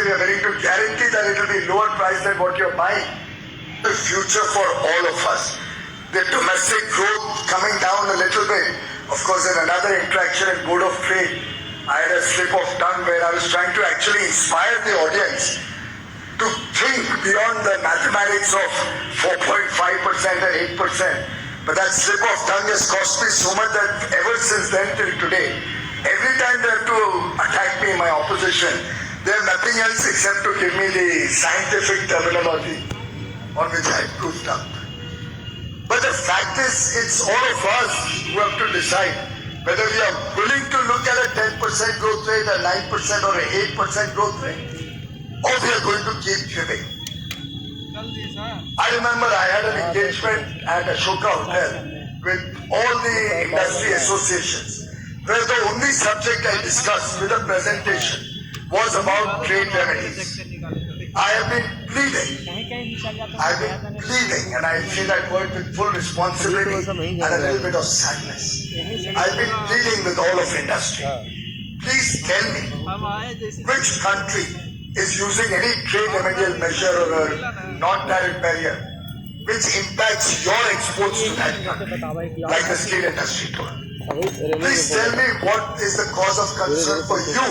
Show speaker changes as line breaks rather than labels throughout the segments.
we are willing to guarantee that it will be lower price than what you're buying. The future for all of us. The domestic growth coming down a little bit. Of course, in another interaction in Board of Trade, I had a slip of tongue where I was trying to actually inspire the audience to think beyond the mathematics of 4.5% and 8%. But that slip of tongue has cost me so much that ever since then till today, every time they have to attack me in my opposition, they have nothing else except to give me the scientific terminology on which I proved up. But the fact is, it's all of us who have to decide whether we are willing to look at a 10% growth rate, a 9% or an 8% growth rate, or we are going to keep giving. I remember I had an engagement at Ashoka Hotel with all the industry associations, where the only subject I discussed with a presentation was about trade remedies. I have been pleading, and I say that word with full responsibility and a little bit of sadness. I've been pleading with all of industry. Please tell me, which country is using any trade remedial measure or a non-tariff barrier which impacts your exports to that country, like the steel industry told. Please tell me what is the cause of concern for you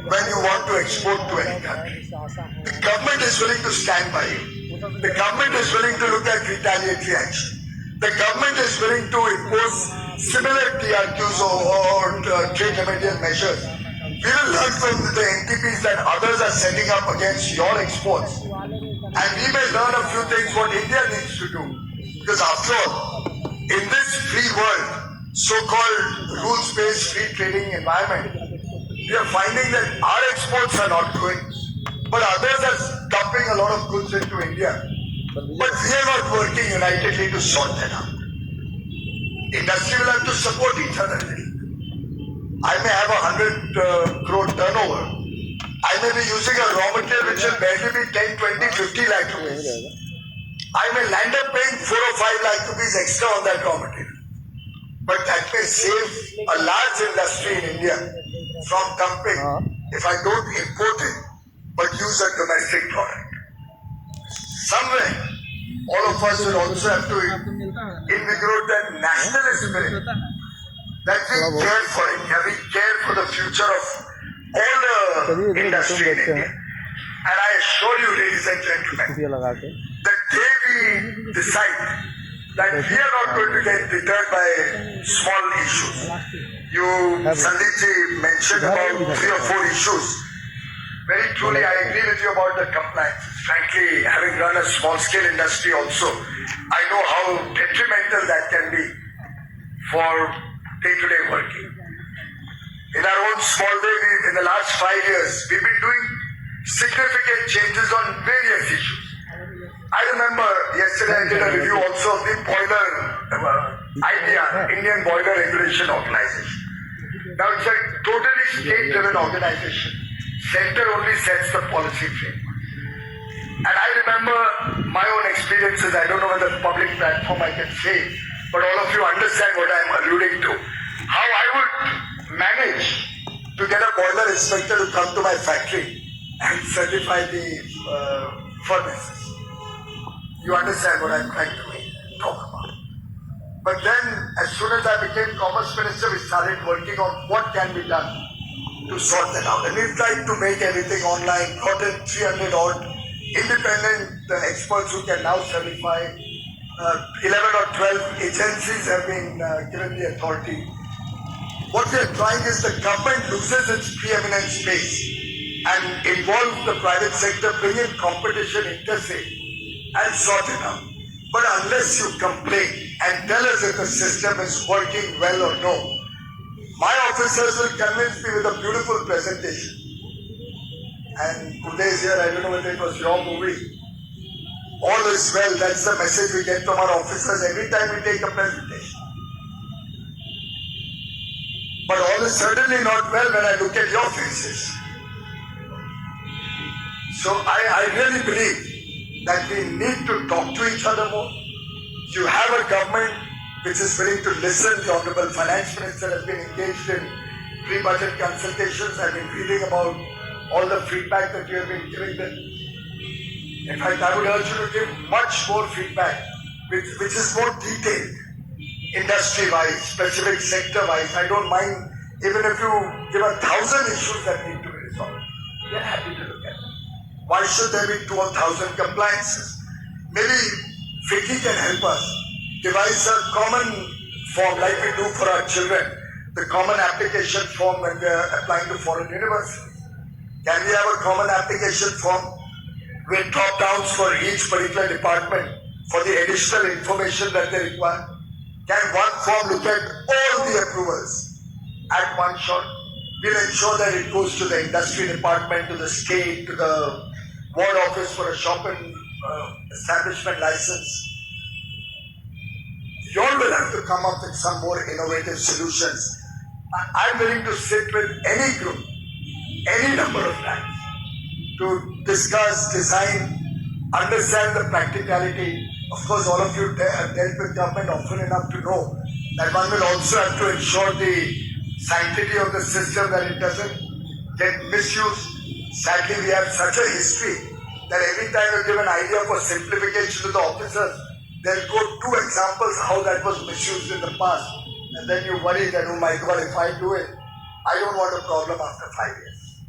when you want to export to any country. The government is willing to stand by you. The government is willing to look at retaliatory action. The government is willing to impose similar TRQs or trade remedial measures. We will learn from the NTPs that others are setting up against your exports. And we may learn a few things what India needs to do. Because after all, in this free world, so-called rules-based free trading environment, we are finding that our exports are not growing, but others are dumping a lot of goods into India. But we are not working unitedly to sort that out. Industry will have to support each other. I may have 100 crore turnover. I may be using a raw material which will barely be 10, 20, 50 lakh rupees. I may land up paying 4 or 5 lakh rupees extra on that raw material. But that may save a large industry in India from dumping if I don't import it, but use a domestic product. Somewhere, all of us will also have to invigorate that nationalist spirit, that we care for India, we care for the future of all the industry in India. And I assure you, ladies and gentlemen, the day we decide that we are not going to get deterred by small issues. Sandeepji mentioned about 3 or 4 issues. Very truly, I agree with you about the compliance. Frankly, having run a small-scale industry also, I know how detrimental that can be for day-to-day working. In our own small way, in the last 5 years, we've been doing significant changes on various issues. I remember yesterday I did a review also of the boiler IBR, Indian Boiler Regulation Organization. Now it's a totally state-driven organization. Center only sets the policy framework. And I remember my own experiences. I don't know whether public platform I can say, but all of you understand what I'm alluding to. How I would manage to get a boiler inspector to come to my factory and certify the furnaces. You understand what I'm trying to talk about. But then, as soon as I became Commerce Minister, we started working on what can be done to sort that out. And we tried to make everything online, got in 300 odd independent experts who can now certify. 11 or 12 agencies have been given the authority. What we are trying is the government loses its preeminent space and involve the private sector, bring in competition, interface, and sort it out. But unless you complain and tell us if the system is working well or no, my officers will convince me with a beautiful presentation. And today is here, I don't know whether it was your movie. All is well, that's the message we get from our officers every time we take a presentation. But all is certainly not well when I look at your faces. So I really believe that we need to talk to each other more. You have a government which is willing to listen. The Honorable Finance Minister has been engaged in pre-budget consultations. I've been reading about all the feedback that you have been giving them. In fact, I would urge you to give much more feedback, which is more detailed, industry-wise, specific sector-wise. I don't mind even if you give 1,000 issues that need to be resolved. We are happy to look at them. Why should there be 2,000 compliances? Maybe Vicky can help us devise a common form like we do for our children, the common application form when we are applying to foreign universities. Can we have a common application form with drop downs for each particular department for the additional information that they require? Can one form look at all the approvals at one shot? We'll ensure that it goes to the industry department, to the state, to the ward office for a shop and establishment license. You all will have to come up with some more innovative solutions. I'm willing to sit with any group, any number of times, to discuss, design, understand the practicality. Of course, all of you have dealt with government often enough to know that one will also have to ensure the sanctity of the system, that it doesn't get misused. Sadly, we have such a history that every time you give an idea for simplification to the officers, they'll go 2 examples how that was misused in the past. And then you worry that, oh my God, if I do it, I don't want a problem after 5 years.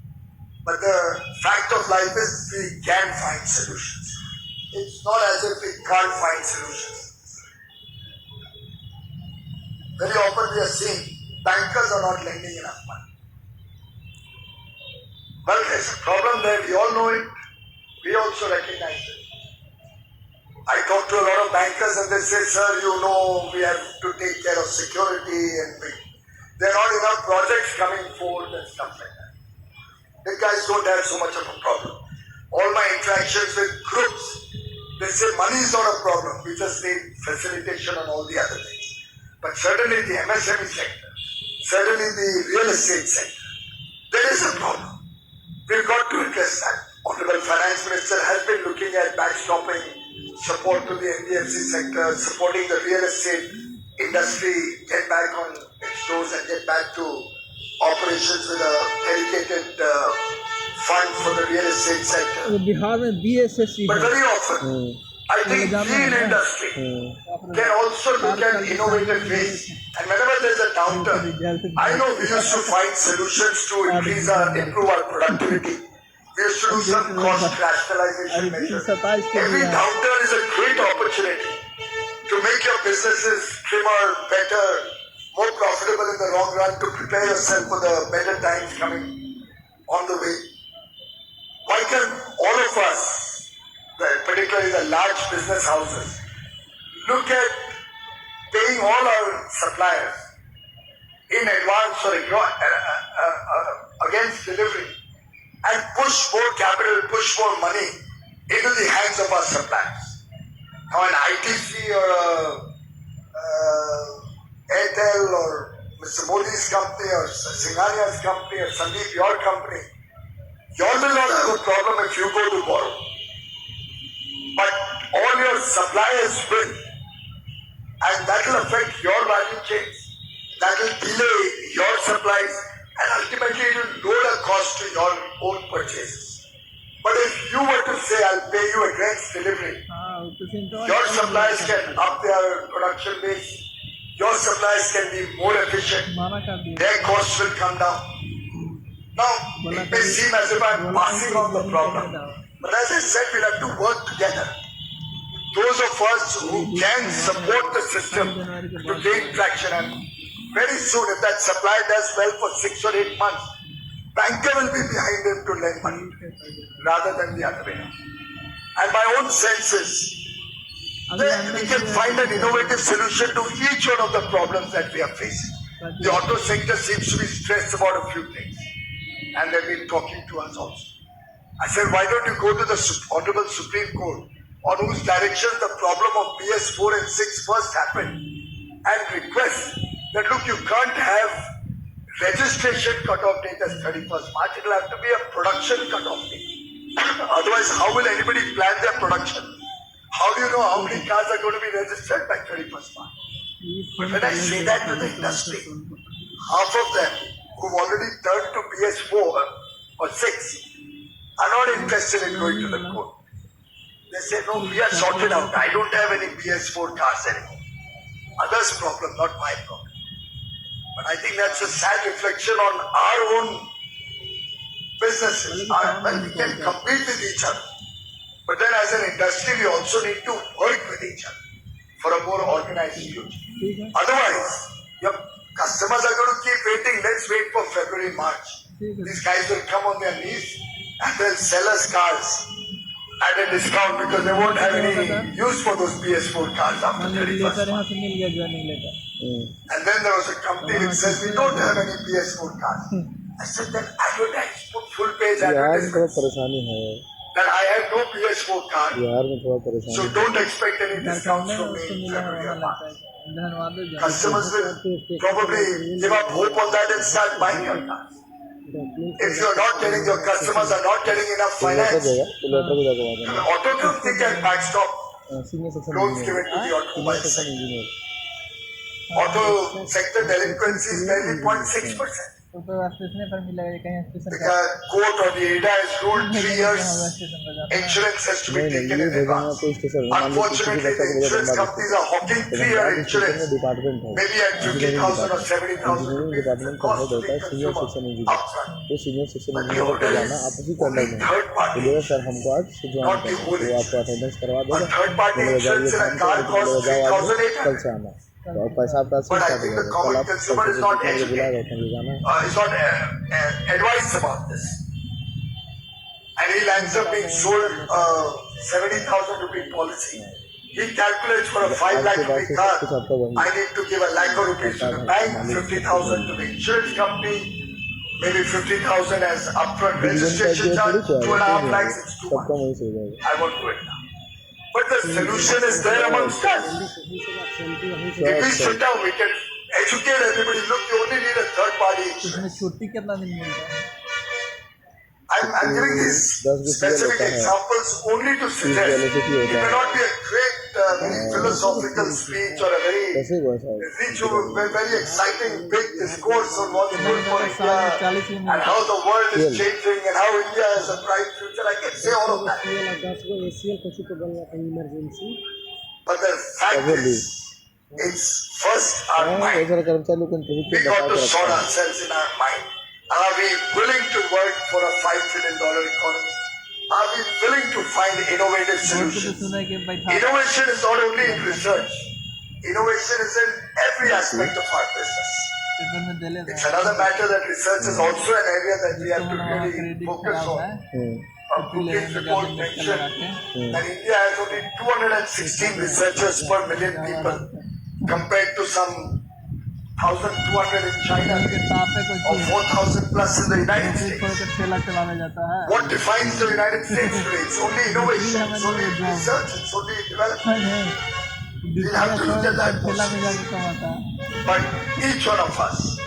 But the fact of life is we can find solutions. It's not as if we can't find solutions. Very often we are seeing bankers are not lending enough money. Well, there's a problem there. We all know it. We also recognize it. I talk to a lot of bankers and they say, sir, you know, we have to take care of security and there are not enough projects coming forward and stuff like that. The guys don't have so much of a problem. All my interactions with groups, they say money is not a problem. We just need facilitation and all the other things. But certainly the MSME sector, certainly the real estate sector, there is a problem. We've got to address that. Honorable Finance Minister has been looking at backstopping support to the NBFC sector, supporting the real estate industry, get back on its toes and get back to operations with a dedicated fund for the real estate sector. But very often, I think steel industry can also look at innovative ways. And whenever there's a downturn, I know we used to find solutions to improve our productivity. We used to do some cost rationalization measures. Every downturn is a great opportunity to make your businesses trimmer, better, more profitable in the long run, to prepare yourself for the better times coming on the way. Why can all of us, particularly the large business houses, look at paying all our suppliers in advance or against delivery and push more capital, push more money into the hands of our suppliers? Now an ITC or Airtel or Mr. Modi's company or Singhania's company or Sandeep, your company, you all will not have a problem if you go to borrow. But all your suppliers will. And that will affect your value chains. That will delay your supplies and ultimately it will load a cost to your own purchases. But if you were to say, I'll pay you against delivery, your suppliers can up their production base, your suppliers can be more efficient, their costs will come down. Now, it may seem as if I'm passing on the problem, but as I said, we'll have to work together. Those of us who can support the system to gain traction, and very soon, if that supply does well for 6 or 8 months, banker will be behind him to lend money rather than the other way. And my own sense is that we can find an innovative solution to each one of the problems that we are facing. The auto sector seems to be stressed about a few things, and they've been talking to us also. I said, why don't you go to the Honorable Supreme Court, on whose direction the problem of BS4 and 6 first happened, and request that, look, you can't have registration cut-off date as 31st March, it will have to be a production cut-off date. Otherwise, how will anybody plan their production? How do you know how many cars are going to be registered by 31st March? But when I say that to the industry, half of them who've already turned to BS4 or 6 interested in going to the court. They say, no, we are sorted out. I don't have any PS4 cars anymore. Others' problem, not my problem. But I think that's a sad reflection on our own businesses. Well, we can compete with each other. But then as an industry, we also need to work with each other for a more organized future. Otherwise, your customers are going to keep waiting. Let's wait for February, March. These guys will come on their knees and they'll sell us cars at a discount because they won't have any use for those PS4 cars after 31st March. And then there was a company which says, we don't have any PS4 cars. I said, then advertise, put full page advertisements. That I have no PS4 card. So don't expect any discounts from me in February or March. Customers will probably give up hope on that and start buying your cars. If you're not getting, your customers are not getting enough finance, auto company can backstop loans given to the automobile sector. Auto sector delinquency is barely 0.6%. The court or the ADA has ruled 3 years insurance has to be taken in advance. Unfortunately, the insurance companies are hawking 3-year insurance, maybe at 50,000 or 70,000 rupees. The cost to the consumer upfront. But the order is only third party, not the whole insurance. A third party insurance in a car costs 3,800. But I think the common consumer is not educated, is not advised about this. And he lands up being sold a 70,000 rupee policy. He calculates for a 5 lakh rupee car, I need to give 1 lakh rupees to the bank, 50,000 to the insurance company, maybe 50,000 as upfront registration charge, 2.5 lakhs, it's too much. I won't do it now. But the solution is there amongst us. If we sit down, we can educate everybody. Look, you only need a third party. I'm giving these specific examples only to suggest it may not be a great, very philosophical speech or a very rich, very exciting, big discourse on what's good for India and how the world is changing and how India has a bright future. I can say all of that. But the fact is, it's first our mind. We got to sort ourselves in our mind. Are we willing to work for a $5 trillion economy? Are we willing to find innovative solutions? Innovation is not only in research. Innovation is in every aspect of our business. It's another matter that research is also an area that we have to really focus on. Brookings report mentioned that India has only 216 researchers per million people compared to some 1,200 in China or 4,000 plus in the United States. What defines the United States today? It's only innovation, it's only research, it's only development. We'll have to look at that possibility. But each one of us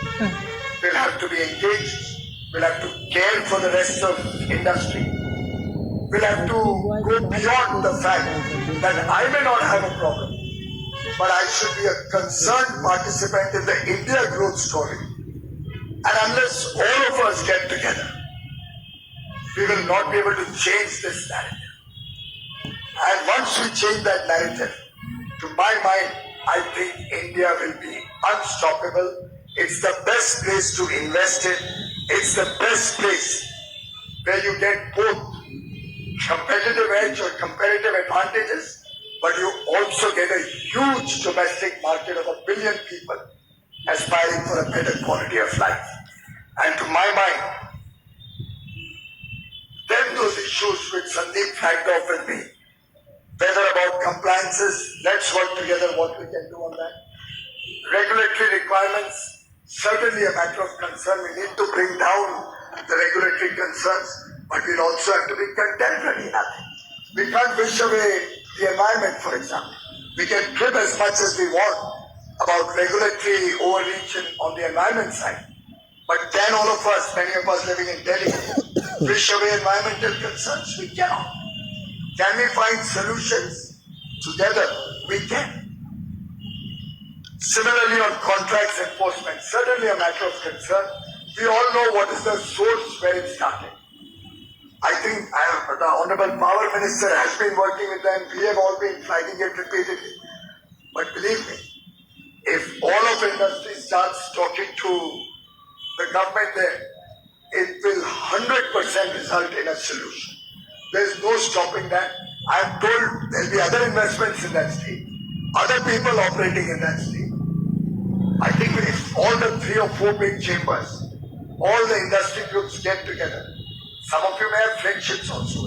will have to be engaged, we'll have to care for the rest of industry. We'll have to go beyond the fact that I may not have a problem, but I should be a concerned participant in the India growth story. And unless all of us get together, we will not be able to change this narrative. And once we change that narrative, to my mind, I think India will be unstoppable. It's the best place to invest in. It's the best place where you get both competitive edge or competitive advantages, but you also get a huge domestic market of 1 billion people aspiring for a better quality of life. And to my mind, then those issues which Sandeep flagged off with me, whether about compliances, let's work together what we can do on that. Regulatory requirements, certainly a matter of concern. We need to bring down the regulatory concerns, but we'll also have to be contemporary in nothing. We can't wish away the environment, for example. We can crib as much as we want about regulatory overreach on the environment side. But can all of us, many of us living in Delhi, wish away environmental concerns? We cannot. Can we find solutions? Together, we can. Similarly, on contracts enforcement, certainly a matter of concern. We all know what is the source where it started. I think the Honorable Power Minister has been working with them. We have all been flagging it repeatedly. But believe me, if all of industry starts talking to the government there, it will 100% result in a solution. There is no stopping that. I am told there will be other investments in that state, other people operating in that state. I think if all the 3 or 4 big chambers, all the industry groups get together, some of you may have friendships also.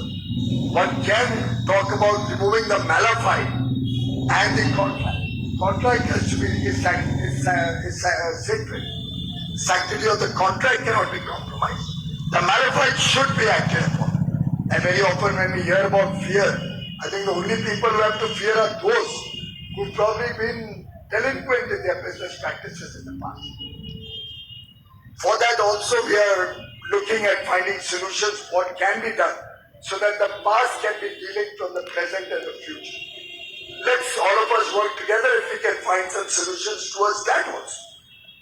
One can talk about removing the malafide and the contract. Contract has to be sacred. Sanctity of the contract cannot be compromised. The malafide should be acted upon. And very often when we hear about fear, I think the only people who have to fear are those who've probably been delinquent in their business practices in the past. For that also we are looking at finding solutions, what can be done, so that the past can be delinked from the present and the future. Let's all of us work together if we can find some solutions towards that also.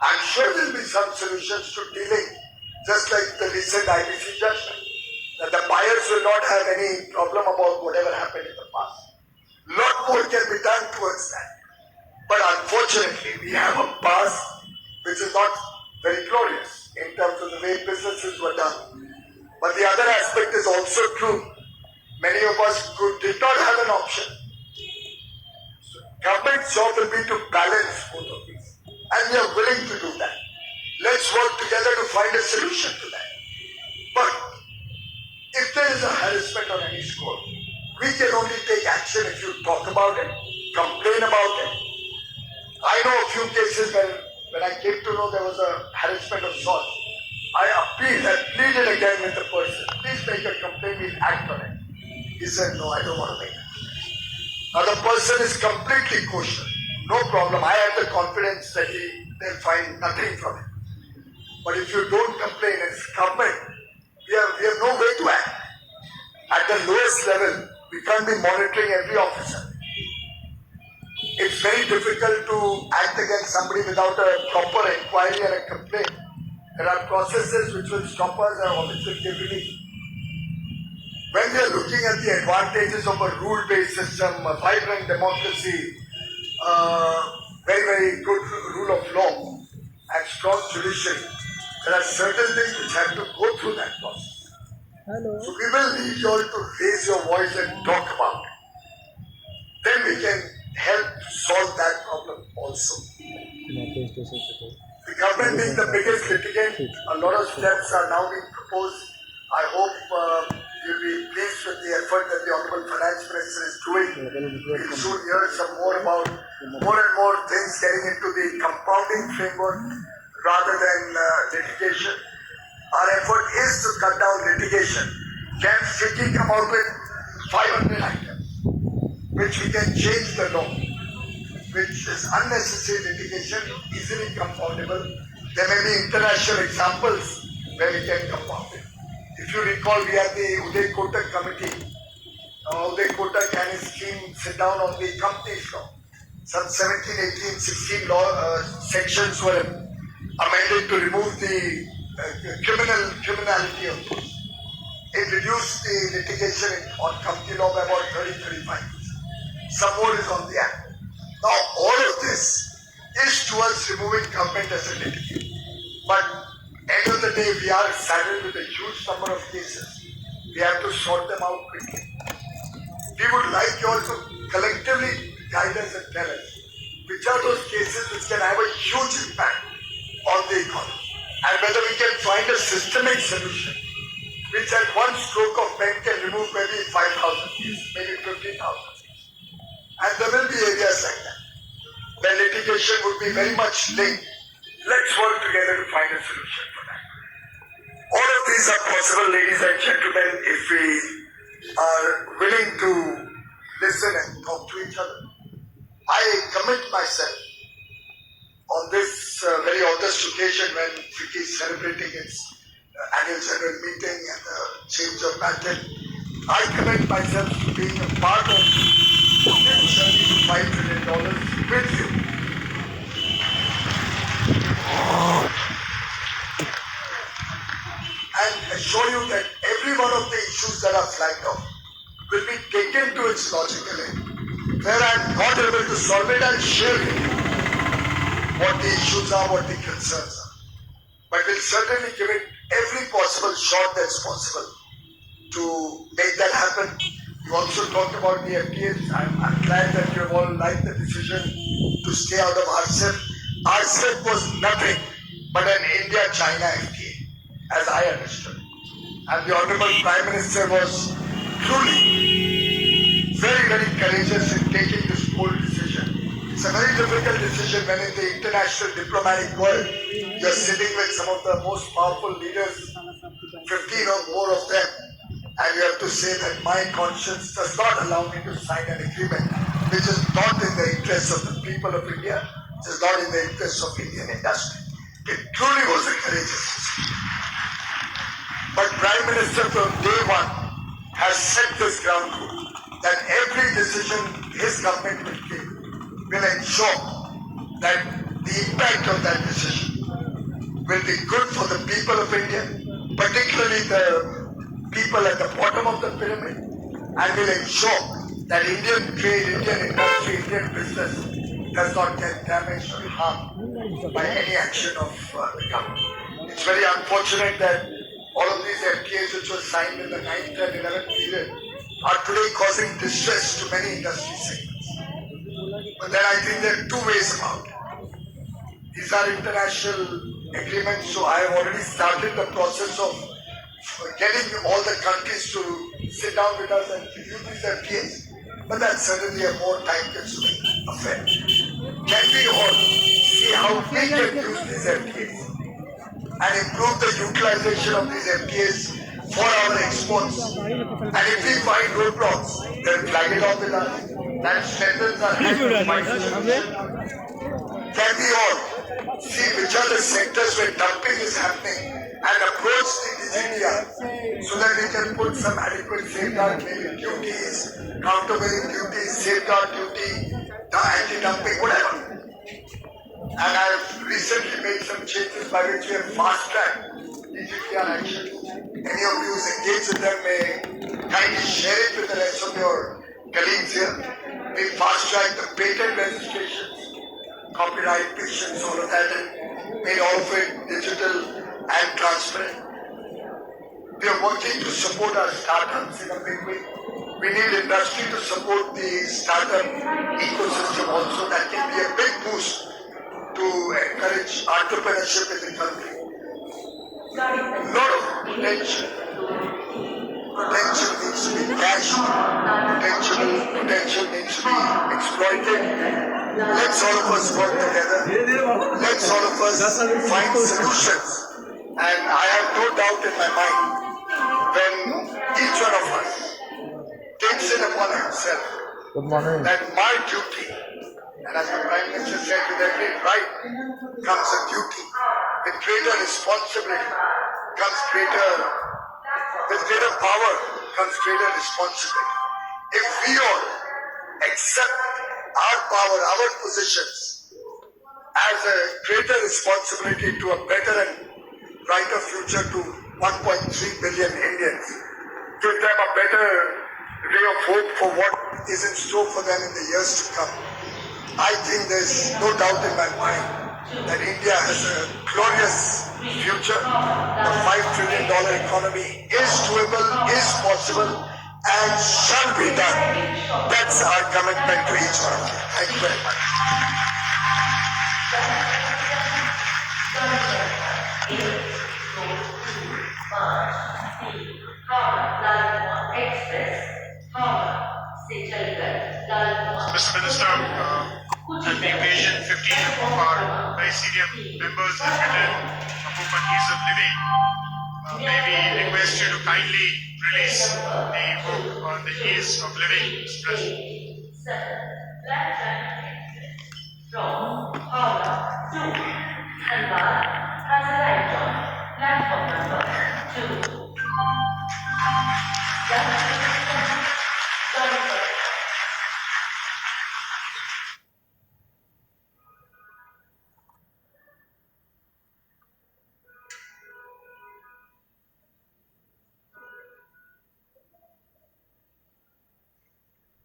I'm sure there will be some solutions to delink, just like the recent IBC judgment, that the buyers will not have any problem about whatever happened in the past. Lot more can be done towards that. But unfortunately, we have a past which is not very glorious in terms of the way businesses were done. But the other aspect is also true. Many of us did not have an option. So government's job will be to balance both of these. And we are willing to do that. Let's work together to find a solution to that. But if there is a harassment on any score, we can only take action if you talk about it, complain about it. I know a few cases when I came to know there was a harassment of sorts. I appealed and pleaded again with the person. Please make a complaint, we'll act on it. He said, no, I don't want to make it. Now the person is completely kosher. No problem. I have the confidence that they'll find nothing from it. But if you don't complain, it's government. We have no way to act. At the lowest level, we can't be monitoring every officer. It's very difficult to act against somebody without a proper inquiry and a complaint. There are processes which will stop us and which will give relief. When we are looking at the advantages of a rule-based system, a vibrant democracy, very, very good rule of law, and strong judiciary, there are certain things which have to go through that process.
Hello.
So we will need you all to raise your voice and talk about it. Then we can help solve that problem also. The government being the biggest litigant, a lot of steps are now being proposed. I hope you'll be pleased with the effort that the Honorable Finance Minister is doing. We'll soon hear some more about more and more things getting into the compounding framework rather than litigation. Our effort is to cut down litigation. Can FICCI come out with 500 items, which we can change the law, which is unnecessary litigation, easily compoundable. There may be international examples where we can compound it. If you recall, we had the Uday Kotak committee. Uday Kotak and his team sit down on the companies law. Some 17, 18, 16 law sections were amended to remove the criminality of those. It reduced the litigation on company law by about 30-35%. Some more is on the act. Now all of this is towards removing government as a litigant. But end of the day, we are saddled with a huge number of cases. We have to sort them out quickly. We would like you all to collectively guide us and tell us which are those cases which can have a huge impact on the economy, and whether we can find a systemic solution which at one stroke of pen can remove maybe 5,000 cases, maybe 50,000 cases. And there will be areas like that where litigation would be very much linked. Let's work together to find a solution for that. All of these are possible, ladies and gentlemen, if we are willing to listen and talk to each other. I commit myself on this very august occasion when FICCI is celebrating its annual general meeting and the change of pattern. I commit myself to being a part of this journey to $5 trillion with you. And assure you that every every one of the issues that are flagged off will be taken to its logical end. Where I am not able to solve it, I'll share with you what the issues are, what the concerns are. But we'll certainly give it every possible shot that's possible to make that happen. You also talked about the FTAs. I'm glad that you have all liked the decision to stay out of RCEP. RCEP was nothing but an India-China FTA, as I understood. And the Honorable Prime Minister was truly very, very courageous in taking this bold decision. It's a very difficult decision when in the international diplomatic world, you're sitting with some of the most powerful leaders, 15 or more of them, and you have to say that my conscience does not allow me to sign an agreement which is not in the interest of the people of India, which is not in the interest of Indian industry. It truly was a courageous decision. But Prime Minister from day one has set this ground rule that every decision his government will take will ensure that the impact of that decision will be good for the people of India, particularly the people at the bottom of the pyramid, and will ensure that Indian trade, Indian industry, Indian business does not get damaged or harmed by any action of the government. It's very unfortunate that all of these FTAs which were signed in the 9th and 11th period are today causing distress to many industry segments. But then I think there are two ways about it. These are international agreements, so I have already started the process of getting all the countries to sit down with us and review these FTAs. But that's certainly a more time-consuming affair. Can we all see how we can use these FTAs and improve the utilization of these FTAs for our exports? And if we find roadblocks, then flag it off with us. That strengthens our hand to fight solution. Can we all see which are the sectors where dumping is happening and approach the DGTR so that we can put some adequate safeguard, maybe duties, countervailing duties, safeguard duty, anti-dumping, whatever. And I've recently made some changes by which we have fast-tracked DGTR action. Any of you who's engaged with them may kindly share it with the rest of your colleagues here. We fast-tracked the patent registrations, copyright, patients, all of that, and made all of it digital and transparent. We are working to support our startups in a big way. We need industry to support the startup ecosystem also. That can be a big boost to encourage entrepreneurship in the country. A lot of potential needs to be cashed, potential needs to be exploited. Let's all of us work together. Let's all of us find solutions. And I have no doubt in my mind when each one of us takes it upon himself that my duty, and as the Prime Minister said, with every right comes a duty, with greater responsibility comes with greater power comes greater responsibility. If we all accept our power, our positions as a greater responsibility to a better and brighter future to 1.3 billion Indians, give them a better ray of hope for what is in store for them in the years to come. I think there's no doubt in my mind that India has a glorious future. The $5 trillion economy is doable, is possible, and shall be done. That's our commitment to each one of you. Thank you very much.
Mr. Minister, at the occasion, 15 of our very senior members have written a book on ease of living. May we request you to kindly release the book on the ease of living, Mr. President.
From Howrah to Dhanbad has arrived on platform number 2.